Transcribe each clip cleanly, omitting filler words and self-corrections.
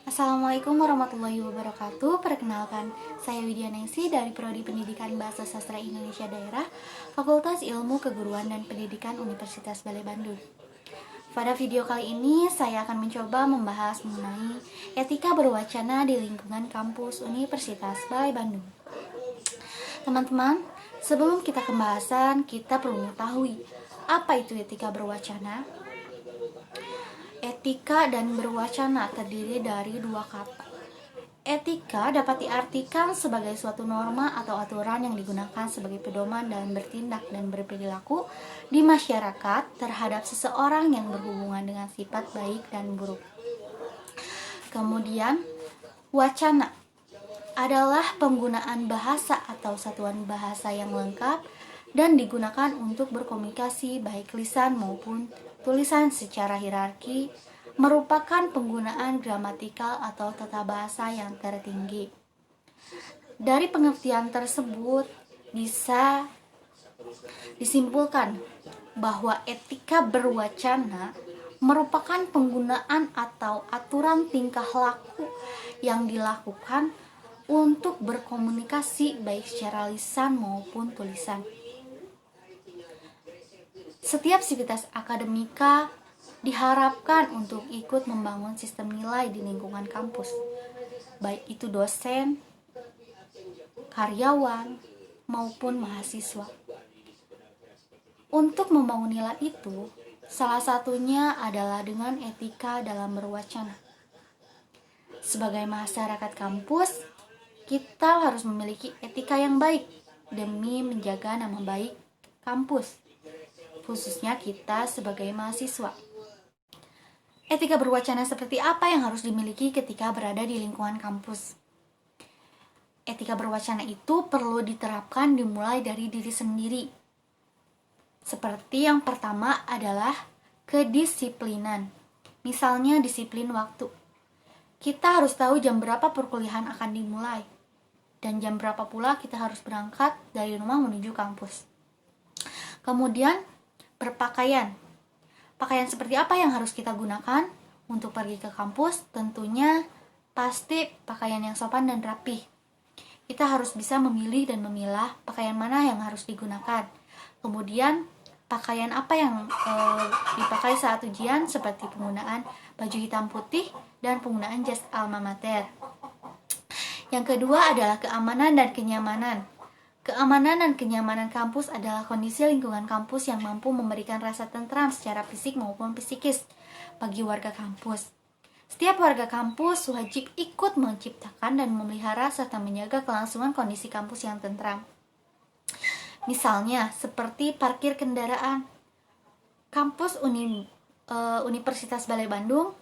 Assalamualaikum warahmatullahi wabarakatuh. Perkenalkan, saya Widya Nengsi dari Prodi Pendidikan Bahasa Sastra Indonesia Daerah, Fakultas Ilmu Keguruan dan Pendidikan Universitas Balai Bandung. Pada video kali ini, saya akan mencoba membahas mengenai etika berwacana di lingkungan kampus Universitas Balai Bandung. Teman-teman, sebelum kita ke pembahasan, kita perlu mengetahui apa itu etika berwacana. Etika dan berwacana terdiri dari dua kata. Etika dapat diartikan sebagai suatu norma atau aturan yang digunakan sebagai pedoman dalam bertindak dan berperilaku di masyarakat terhadap seseorang yang berhubungan dengan sifat baik dan buruk. Kemudian, wacana adalah penggunaan bahasa atau satuan bahasa yang lengkap dan digunakan untuk berkomunikasi baik lisan maupun tulisan secara hierarki, merupakan penggunaan gramatikal atau tata bahasa yang tertinggi. Dari pengertian tersebut bisa disimpulkan bahwa etika berwacana merupakan penggunaan atau aturan tingkah laku yang dilakukan untuk berkomunikasi baik secara lisan maupun tulisan. Setiap sivitas akademika diharapkan untuk ikut membangun sistem nilai di lingkungan kampus, baik itu dosen, karyawan, maupun mahasiswa. Untuk membangun nilai itu, salah satunya adalah dengan etika dalam berwacana. Sebagai masyarakat kampus, kita harus memiliki etika yang baik demi menjaga nama baik kampus, khususnya kita sebagai mahasiswa. Etika berwacana seperti apa yang harus dimiliki ketika berada di lingkungan kampus? Etika berwacana itu perlu diterapkan dimulai dari diri sendiri. Seperti yang pertama adalah kedisiplinan. Misalnya disiplin waktu. Kita harus tahu jam berapa perkuliahan akan dimulai dan jam berapa pula kita harus berangkat dari rumah menuju kampus. Kemudian berpakaian. Pakaian seperti apa yang harus kita gunakan untuk pergi ke kampus? Tentunya pasti pakaian yang sopan dan rapih. Kita harus bisa memilih dan memilah pakaian mana yang harus digunakan. Kemudian pakaian apa yang dipakai saat ujian, seperti penggunaan baju hitam putih dan penggunaan jas alma mater. Yang kedua adalah keamanan dan kenyamanan. Keamanan dan kenyamanan kampus adalah kondisi lingkungan kampus yang mampu memberikan rasa tentram secara fisik maupun psikis bagi warga kampus. Setiap warga kampus wajib ikut menciptakan dan memelihara serta menjaga kelangsungan kondisi kampus yang tentram. Misalnya, seperti parkir kendaraan. Kampus Universitas Balai Bandung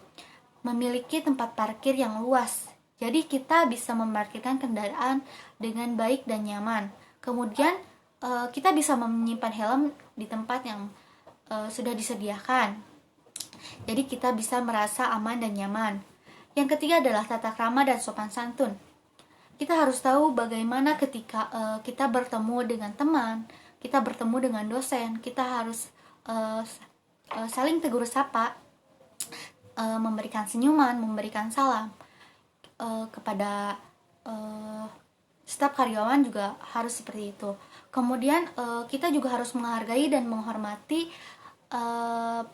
memiliki tempat parkir yang luas. Jadi kita bisa memarkirkan kendaraan dengan baik dan nyaman. Kemudian kita bisa menyimpan helm di tempat yang sudah disediakan. Jadi kita bisa merasa aman dan nyaman. Yang ketiga adalah tata krama dan sopan santun. Kita harus tahu bagaimana ketika kita bertemu dengan teman, kita bertemu dengan dosen, kita harus saling tegur sapa, memberikan senyuman, memberikan salam kepada staf karyawan juga harus seperti itu. Kemudian kita juga harus menghargai dan menghormati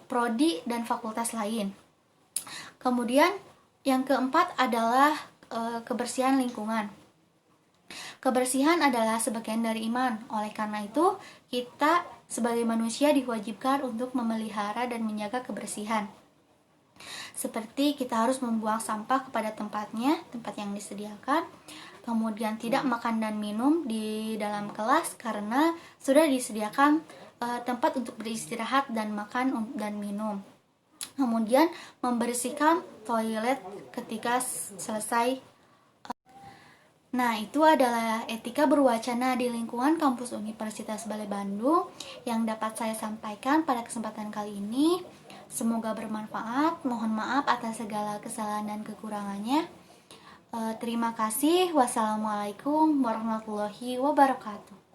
prodi dan fakultas lain. Kemudian yang keempat adalah kebersihan lingkungan. Kebersihan adalah sebagian dari iman. Oleh karena itu, kita sebagai manusia diwajibkan untuk memelihara dan menjaga kebersihan. Seperti kita harus membuang sampah kepada tempatnya, tempat yang disediakan. Kemudian tidak makan dan minum di dalam kelas karena sudah disediakan tempat untuk beristirahat dan makan dan minum. Kemudian membersihkan toilet ketika selesai. Nah, itu adalah etika berwacana di lingkungan kampus Universitas Balai Bandung yang dapat saya sampaikan pada kesempatan kali ini. Semoga bermanfaat. Mohon maaf atas segala kesalahan dan kekurangannya. Terima kasih. Wassalamualaikum warahmatullahi wabarakatuh.